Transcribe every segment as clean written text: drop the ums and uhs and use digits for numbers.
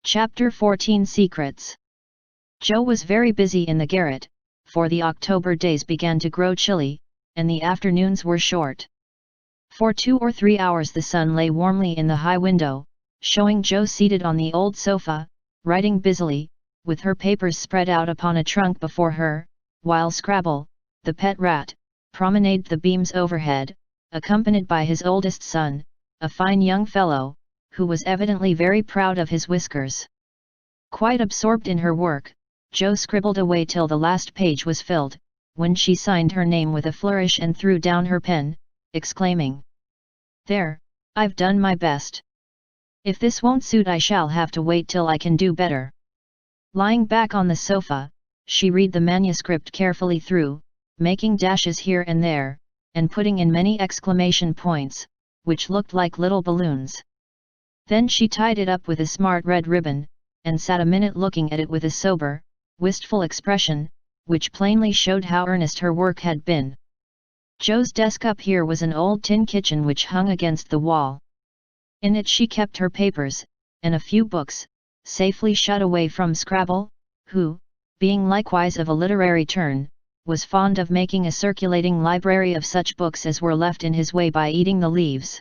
Chapter 14 Secrets. Joe was very busy in the garret, for the October days began to grow chilly, and the afternoons were short. For 2 or 3 hours the sun lay warmly in the high window, showing Joe seated on the old sofa, writing busily, with her papers spread out upon a trunk before her, while Scrabble, the pet rat, promenaded the beams overhead, accompanied by his oldest son, a fine young fellow, who was evidently very proud of his whiskers. Quite absorbed in her work, Joe scribbled away till the last page was filled, when she signed her name with a flourish and threw down her pen, exclaiming, "There, I've done my best. If this won't suit I shall have to wait till I can do better." Lying back on the sofa, she read the manuscript carefully through, making dashes here and there, and putting in many exclamation points, which looked like little balloons. Then she tied it up with a smart red ribbon, and sat a minute looking at it with a sober, wistful expression, which plainly showed how earnest her work had been. Joe's desk up here was an old tin kitchen which hung against the wall. In it she kept her papers, and a few books, safely shut away from Scrabble, who, being likewise of a literary turn, was fond of making a circulating library of such books as were left in his way by eating the leaves.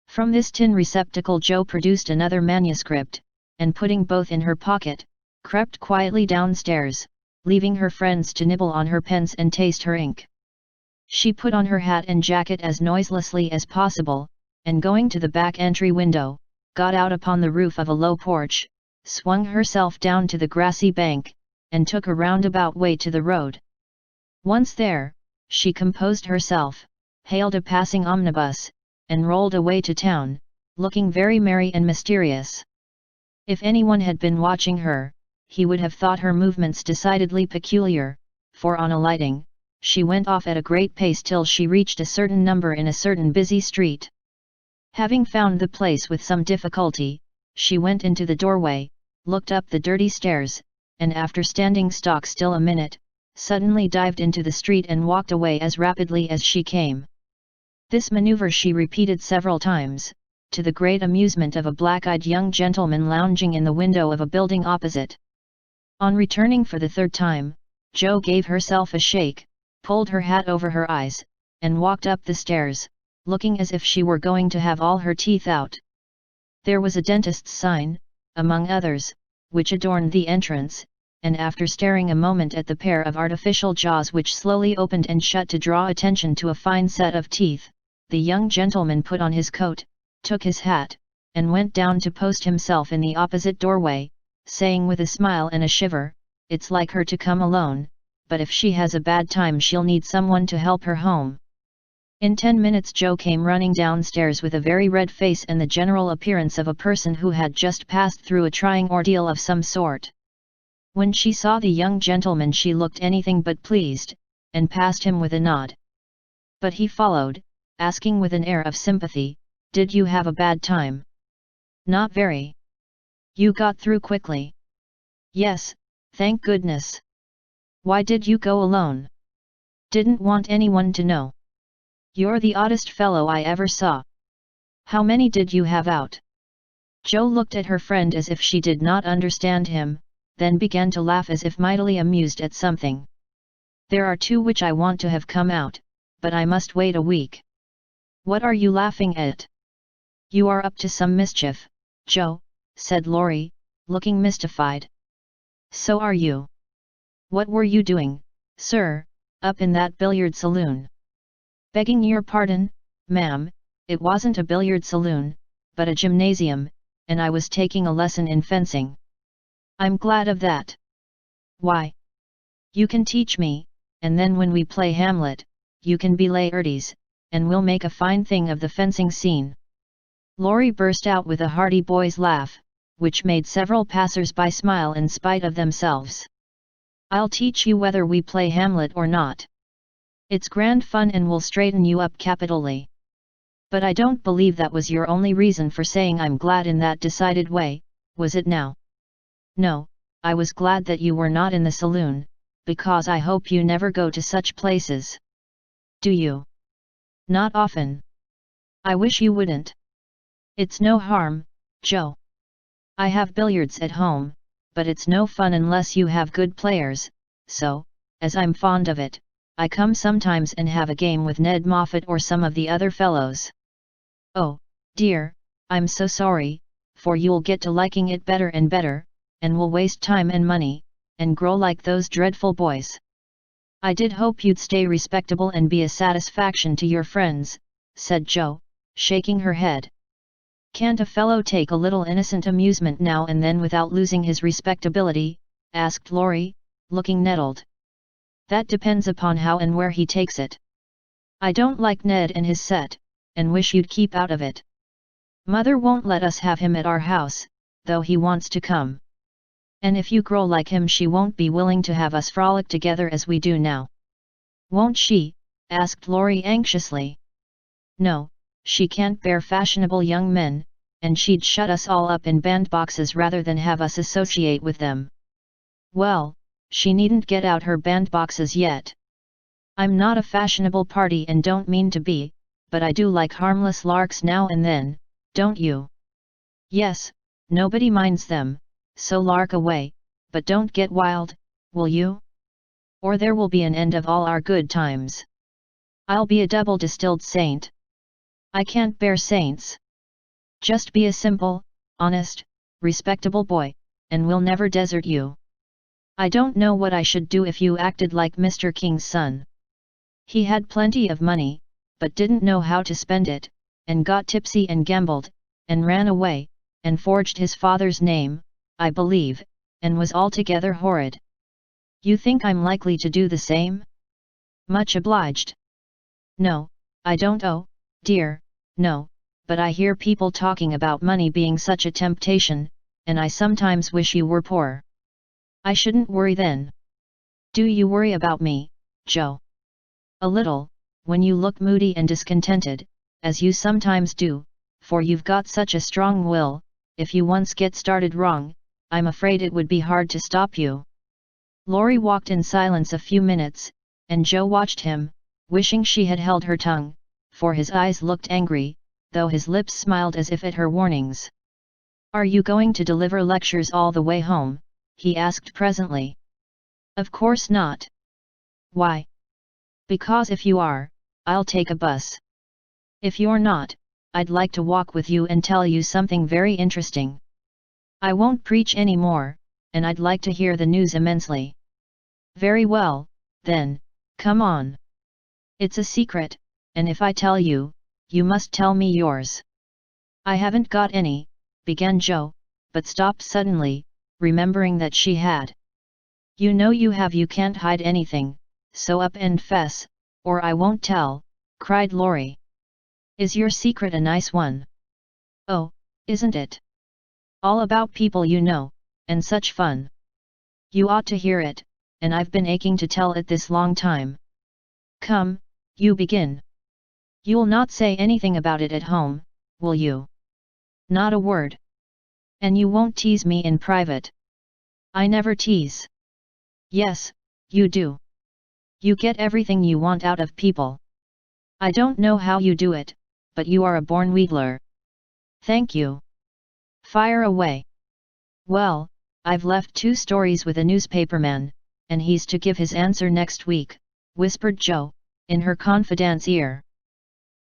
From this tin receptacle Joe produced another manuscript, and putting both in her pocket, crept quietly downstairs, leaving her friends to nibble on her pens and taste her ink. She put on her hat and jacket as noiselessly as possible, and going to the back entry window, got out upon the roof of a low porch, swung herself down to the grassy bank, and took a roundabout way to the road. Once there, she composed herself, hailed a passing omnibus, and rolled away to town, looking very merry and mysterious. If anyone had been watching her, he would have thought her movements decidedly peculiar, for on alighting, she went off at a great pace till she reached a certain number in a certain busy street. Having found the place with some difficulty, she went into the doorway, looked up the dirty stairs, and after standing stock still a minute, suddenly dived into the street and walked away as rapidly as she came. This maneuver she repeated several times, to the great amusement of a black-eyed young gentleman lounging in the window of a building opposite. On returning for the third time, Joe gave herself a shake, pulled her hat over her eyes, and walked up the stairs, looking as if she were going to have all her teeth out. There was a dentist's sign, among others, which adorned the entrance, and after staring a moment at the pair of artificial jaws which slowly opened and shut to draw attention to a fine set of teeth, the young gentleman put on his coat, took his hat, and went down to post himself in the opposite doorway, saying with a smile and a shiver, "It's like her to come alone, but if she has a bad time she'll need someone to help her home." In 10 minutes Joe came running downstairs with a very red face and the general appearance of a person who had just passed through a trying ordeal of some sort. When she saw the young gentleman she looked anything but pleased, and passed him with a nod. But he followed, asking with an air of sympathy, "Did you have a bad time?" "Not very." "You got through quickly?" "Yes, thank goodness." "Why did you go alone?" "Didn't want anyone to know." "You're the oddest fellow I ever saw. How many did you have out?" Joe looked at her friend as if she did not understand him, then began to laugh as if mightily amused at something. "There are 2 which I want to have come out, but I must wait a week." "What are you laughing at?" "You are up to some mischief, Joe," said Laurie, looking mystified. "So are you." "What were you doing, sir, up in that billiard saloon?" "Begging your pardon, ma'am, it wasn't a billiard saloon, but a gymnasium, and I was taking a lesson in fencing." "I'm glad of that." "Why?" "You can teach me, and then when we play Hamlet, you can be Laertes, and we'll make a fine thing of the fencing scene." Laurie burst out with a hearty boy's laugh, which made several passers-by smile in spite of themselves. "I'll teach you whether we play Hamlet or not. It's grand fun and will straighten you up capitally." "But I don't believe that was your only reason for saying I'm glad in that decided way, was it now?" "No, I was glad that you were not in the saloon, because I hope you never go to such places." "Do you?" "Not often." "I wish you wouldn't." "It's no harm, Joe." I have billiards at home, but it's no fun unless you have good players, so, as I'm fond of it, I come sometimes and have a game with Ned Moffat or some of the other fellows. Oh, dear, I'm so sorry, for you'll get to liking it better and better, and will waste time and money, and grow like those dreadful boys. I did hope you'd stay respectable and be a satisfaction to your friends, said Jo, shaking her head. Can't a fellow take a little innocent amusement now and then without losing his respectability? Asked Laurie, looking nettled. That depends upon how and where he takes it. I don't like Ned and his set, and wish you'd keep out of it. Mother won't let us have him at our house, though he wants to come. And if you grow like him, she won't be willing to have us frolic together as we do now. Won't she? Asked Laurie anxiously. No, she can't bear fashionable young men, and she'd shut us all up in bandboxes rather than have us associate with them. Well, she needn't get out her bandboxes yet. I'm not a fashionable party and don't mean to be, but I do like harmless larks now and then, don't you? Yes, nobody minds them, so lark away, but don't get wild, will you? Or there will be an end of all our good times. I'll be a double distilled saint. I can't bear saints. Just be a simple, honest, respectable boy, and we'll never desert you. I don't know what I should do if you acted like Mr. King's son. He had plenty of money, but didn't know how to spend it, and got tipsy and gambled, and ran away, and forged his father's name, I believe, and was altogether horrid. You think I'm likely to do the same? Much obliged. No, I don't. Oh, dear, no, but I hear people talking about money being such a temptation, and I sometimes wish you were poor. I shouldn't worry then. Do you worry about me, Jo? A little, when you look moody and discontented, as you sometimes do, for you've got such a strong will. If you once get started wrong, I'm afraid it would be hard to stop you. Laurie walked in silence a few minutes, and Jo watched him, wishing she had held her tongue, for his eyes looked angry, though his lips smiled as if at her warnings. Are you going to deliver lectures all the way home? He asked presently. Of course not. Why? Because if you are, I'll take a bus. If you're not, I'd like to walk with you and tell you something very interesting. I won't preach any more, and I'd like to hear the news immensely. Very well, then, come on. It's a secret, and if I tell you, you must tell me yours. I haven't got any, began Jo, but stopped suddenly, remembering that she had. You know you have. You can't hide anything, so up and fess, or I won't tell, cried Laurie. Is your secret a nice one? Oh, isn't it? All about people you know, and such fun. You ought to hear it, and I've been aching to tell it this long time. Come, you begin. You'll not say anything about it at home, will you? Not a word. And you won't tease me in private. I never tease. Yes, you do. You get everything you want out of people. I don't know how you do it, but you are a born wheedler. Thank you. Fire away. Well, I've left 2 stories with a newspaperman, and he's to give his answer next week, whispered Jo, in her confidante's ear.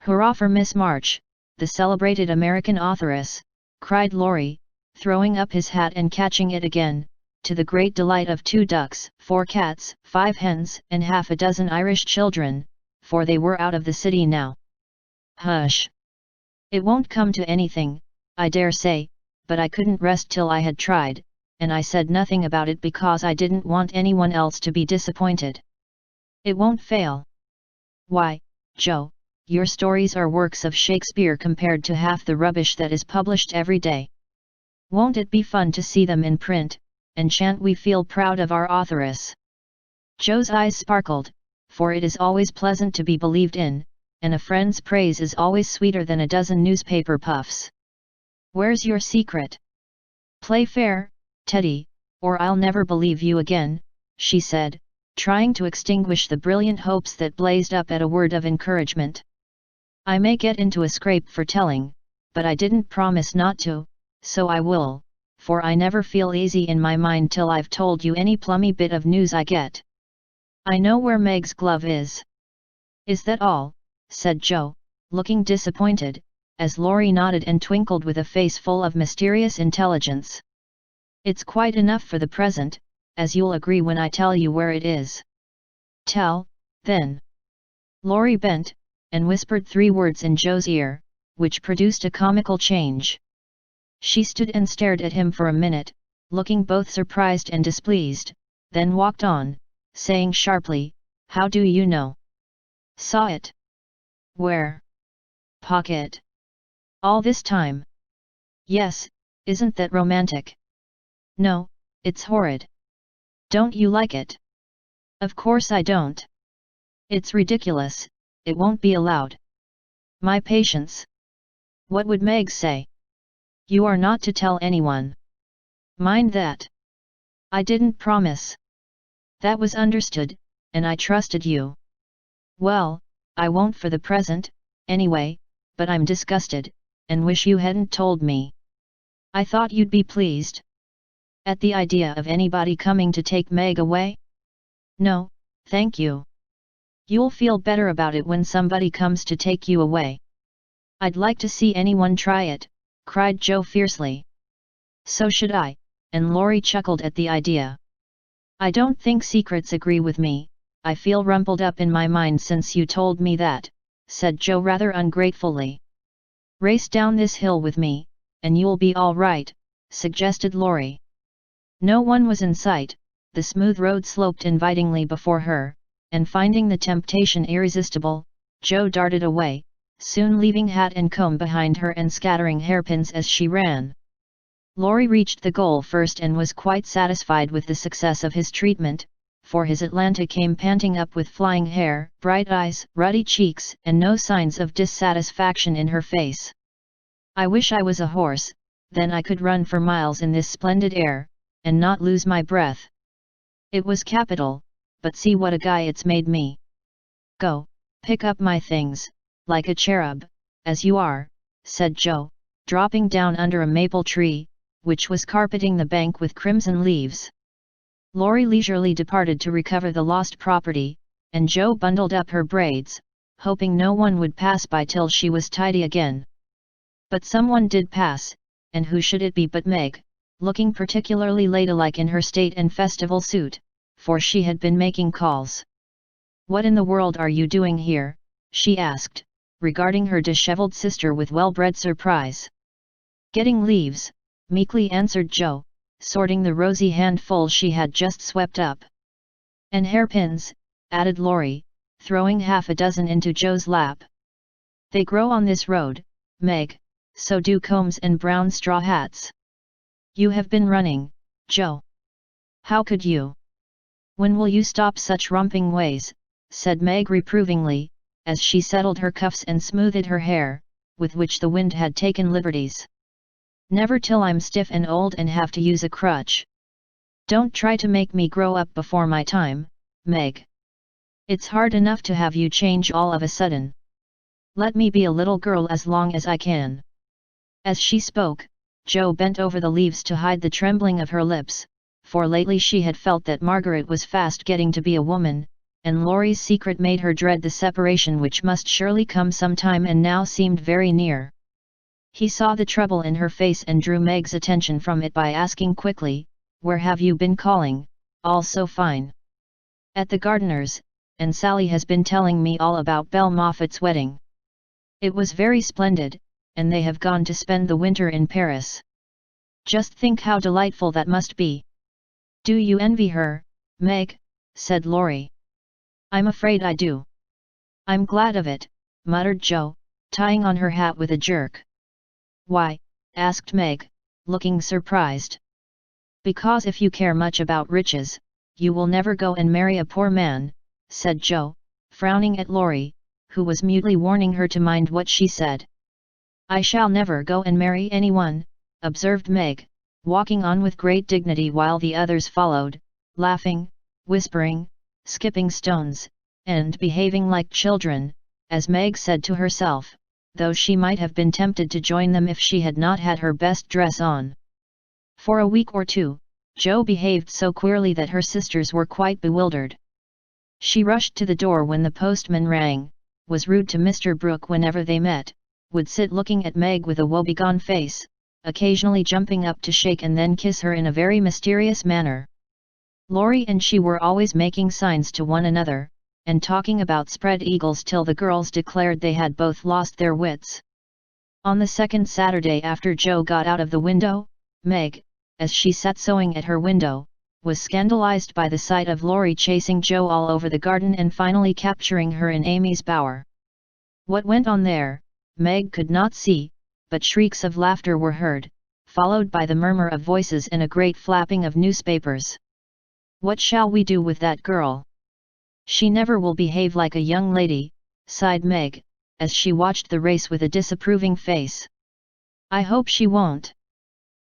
Hurrah for Miss March, the celebrated American authoress, cried Laurie, throwing up his hat and catching it again, to the great delight of 2 ducks, 4 cats, 5 hens, and half a dozen Irish children, for they were out of the city now. Hush! It won't come to anything, I dare say, but I couldn't rest till I had tried, and I said nothing about it because I didn't want anyone else to be disappointed. It won't fail. Why, Jo, your stories are works of Shakespeare compared to half the rubbish that is published every day. Won't it be fun to see them in print, and shan't we feel proud of our authoress? Jo's eyes sparkled, for it is always pleasant to be believed in, and a friend's praise is always sweeter than a dozen newspaper puffs. Where's your secret? Play fair, Teddy, or I'll never believe you again, she said, trying to extinguish the brilliant hopes that blazed up at a word of encouragement. I may get into a scrape for telling, but I didn't promise not to, so I will, for I never feel easy in my mind till I've told you any plummy bit of news I get. I know where Meg's glove is. Is that all? Said Joe, looking disappointed, as Laurie nodded and twinkled with a face full of mysterious intelligence. It's quite enough for the present, as you'll agree when I tell you where it is. Tell, then. Laurie bent, and whispered 3 words in Joe's ear, which produced a comical change. She stood and stared at him for a minute, looking both surprised and displeased, then walked on, saying sharply, "How do you know?" "Saw it." "Where?" "Pocket." "All this time?" "Yes, isn't that romantic?" "No, it's horrid." "Don't you like it?" "Of course I don't. It's ridiculous, it won't be allowed." "My patience. What would Meg say?" "You are not to tell anyone." "Mind that." "I didn't promise." "That was understood, and I trusted you." "Well, I won't for the present, anyway, but I'm disgusted, and wish you hadn't told me." "I thought you'd be pleased." "At the idea of anybody coming to take Meg away?" "No, thank you." "You'll feel better about it when somebody comes to take you away." "I'd like to see anyone try it," cried Joe fiercely. "So should I," and Laurie chuckled at the idea. "I don't think secrets agree with me, I feel rumpled up in my mind since you told me that," said Joe rather ungratefully. "Race down this hill with me, and you'll be all right," suggested Laurie. No one was in sight, the smooth road sloped invitingly before her, and finding the temptation irresistible, Joe darted away, soon leaving hat and comb behind her and scattering hairpins as she ran. Laurie reached the goal first and was quite satisfied with the success of his treatment, for his Atlanta came panting up with flying hair, bright eyes, ruddy cheeks, and no signs of dissatisfaction in her face. "I wish I was a horse, then I could run for miles in this splendid air, and not lose my breath. It was capital, but see what a guy it's made me. Go, pick up my things, like a cherub, as you are," said Joe, dropping down under a maple tree, which was carpeting the bank with crimson leaves. Laurie leisurely departed to recover the lost property, and Joe bundled up her braids, hoping no one would pass by till she was tidy again. But someone did pass, and who should it be but Meg, looking particularly ladylike in her state and festival suit, for she had been making calls. "What in the world are you doing here?" she asked, regarding her disheveled sister with well-bred surprise. "Getting leaves," meekly answered Joe, sorting the rosy handful she had just swept up. "And hairpins," added Laurie, throwing half a dozen into Joe's lap. "They grow on this road, Meg, so do combs and brown straw hats." "You have been running, Joe. How could you? When will you stop such romping ways?" said Meg reprovingly, as she settled her cuffs and smoothed her hair, with which the wind had taken liberties. "Never till I'm stiff and old and have to use a crutch. Don't try to make me grow up before my time, Meg. It's hard enough to have you change all of a sudden. Let me be a little girl as long as I can." As she spoke, Joe bent over the leaves to hide the trembling of her lips, for lately she had felt that Margaret was fast getting to be a woman, and Laurie's secret made her dread the separation which must surely come sometime and now seemed very near. He saw the trouble in her face and drew Meg's attention from it by asking quickly, "Where have you been calling, all so fine?" "At the gardener's, and Sally has been telling me all about Belle Moffat's wedding. It was very splendid, and they have gone to spend the winter in Paris. Just think how delightful that must be." "Do you envy her, Meg?" said Laurie. "I'm afraid I do." "I'm glad of it," muttered Joe, tying on her hat with a jerk. "Why?" asked Meg, looking surprised. "Because if you care much about riches, you will never go and marry a poor man," said Joe, frowning at Laurie, who was mutely warning her to mind what she said. "I shall never go and marry anyone," observed Meg, walking on with great dignity while the others followed, laughing, whispering, skipping stones, and behaving like children, as Meg said to herself, though she might have been tempted to join them if she had not had her best dress on. For a week or two, Jo behaved so queerly that her sisters were quite bewildered. She rushed to the door when the postman rang, was rude to Mr. Brooke whenever they met, would sit looking at Meg with a woebegone face, occasionally jumping up to shake and then kiss her in a very mysterious manner. Laurie and she were always making signs to one another, and talking about spread eagles till the girls declared they had both lost their wits. On the second Saturday after Jo got out of the window, Meg, as she sat sewing at her window, was scandalized by the sight of Laurie chasing Jo all over the garden and finally capturing her in Amy's bower. What went on there, Meg could not see, but shrieks of laughter were heard, followed by the murmur of voices and a great flapping of newspapers. "What shall we do with that girl? She never will behave like a young lady," sighed Meg, as she watched the race with a disapproving face. "I hope she won't.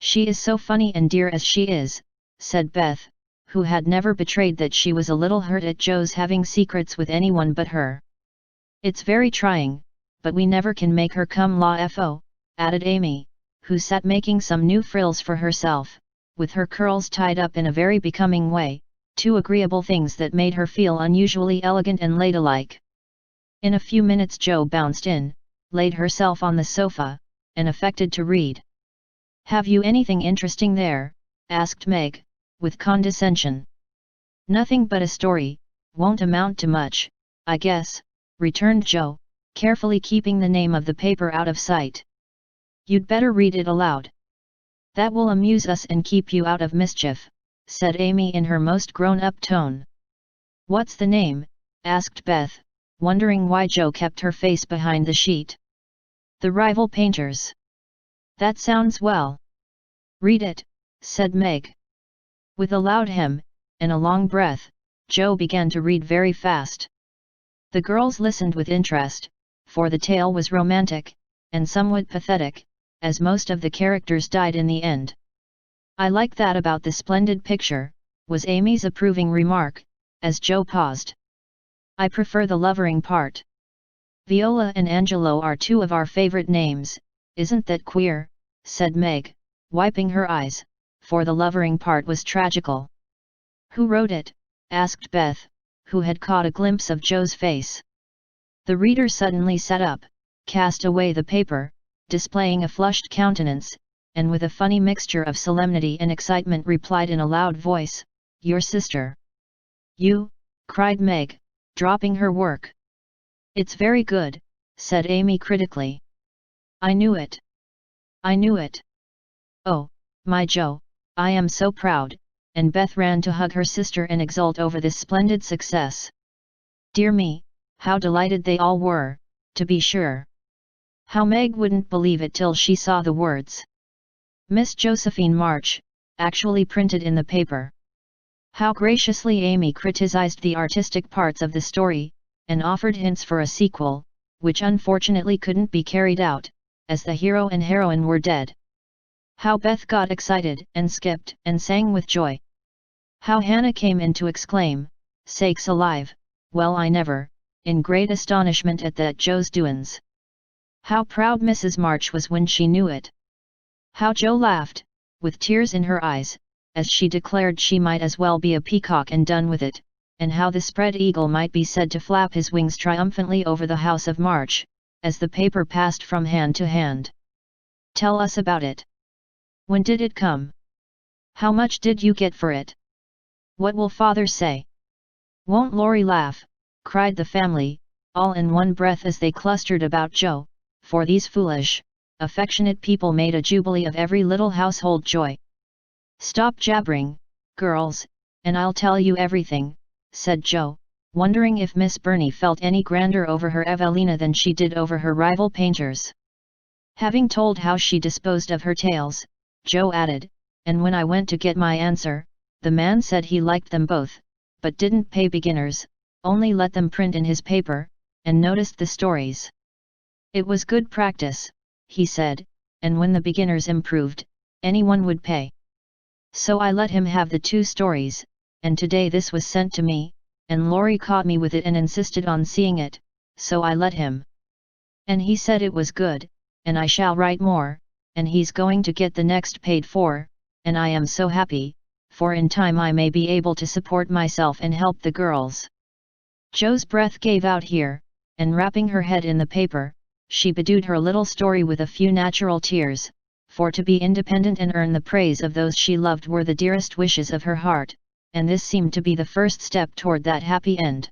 She is so funny and dear as she is," said Beth, who had never betrayed that she was a little hurt at Jo's having secrets with anyone but her. "It's very trying, but we never can make her come la-fo," added Amy, who sat making some new frills for herself, with her curls tied up in a very becoming way, two agreeable things that made her feel unusually elegant and ladylike. In a few minutes Jo bounced in, laid herself on the sofa, and affected to read. "Have you anything interesting there?" asked Meg, with condescension. "Nothing but a story, won't amount to much, I guess," returned Jo, carefully keeping the name of the paper out of sight. "You'd better read it aloud. That will amuse us and keep you out of mischief," said Amy in her most grown-up tone. "What's the name?" asked Beth, wondering why Jo kept her face behind the sheet. "The Rival Painters." "That sounds well. Read it," said Meg. With a loud hem, and a long breath, Jo began to read very fast. The girls listened with interest, for the tale was romantic, and somewhat pathetic, as most of the characters died in the end. "I like that about the splendid picture," was Amy's approving remark, as Jo paused. "I prefer the lovering part. Viola and Angelo are two of our favorite names, isn't that queer?" said Meg, wiping her eyes, for the lovering part was tragical. "Who wrote it?" asked Beth, who had caught a glimpse of Jo's face. The reader suddenly sat up, cast away the paper, displaying a flushed countenance, and with a funny mixture of solemnity and excitement replied in a loud voice, "Your sister." "You?" cried Meg, dropping her work. "It's very good," said Amy critically. "I knew it. I knew it. Oh, my Jo, I am so proud," and Beth ran to hug her sister and exult over this splendid success. Dear me, how delighted they all were, to be sure. How Meg wouldn't believe it till she saw the words. "Miss Josephine March," actually printed in the paper. How graciously Amy criticized the artistic parts of the story, and offered hints for a sequel, which unfortunately couldn't be carried out, as the hero and heroine were dead. How Beth got excited and skipped and sang with joy. How Hannah came in to exclaim, "Sakes alive, well I never," in great astonishment at that Jo's doin's. How proud Mrs. March was when she knew it. How Jo laughed, with tears in her eyes, as she declared she might as well be a peacock and done with it, and how the spread eagle might be said to flap his wings triumphantly over the house of March, as the paper passed from hand to hand. "Tell us about it. When did it come? How much did you get for it? What will father say? Won't Laurie laugh?" cried the family, all in one breath as they clustered about Jo, for these foolish, affectionate people made a jubilee of every little household joy. "Stop jabbering, girls, and I'll tell you everything," said Jo, wondering if Miss Burney felt any grander over her Evelina than she did over her rival painters. Having told how she disposed of her tales, Jo added, "And when I went to get my answer, the man said he liked them both, but didn't pay beginners, only let them print in his paper, and noticed the stories. It was good practice, he said, and when the beginners improved, anyone would pay. So I let him have the 2 stories, and today this was sent to me, and Laurie caught me with it and insisted on seeing it, so I let him. And he said it was good, and I shall write more, and he's going to get the next paid for, and I am so happy, for in time I may be able to support myself and help the girls." Joe's breath gave out here, and wrapping her head in the paper, she bedewed her little story with a few natural tears, for to be independent and earn the praise of those she loved were the dearest wishes of her heart, and this seemed to be the first step toward that happy end.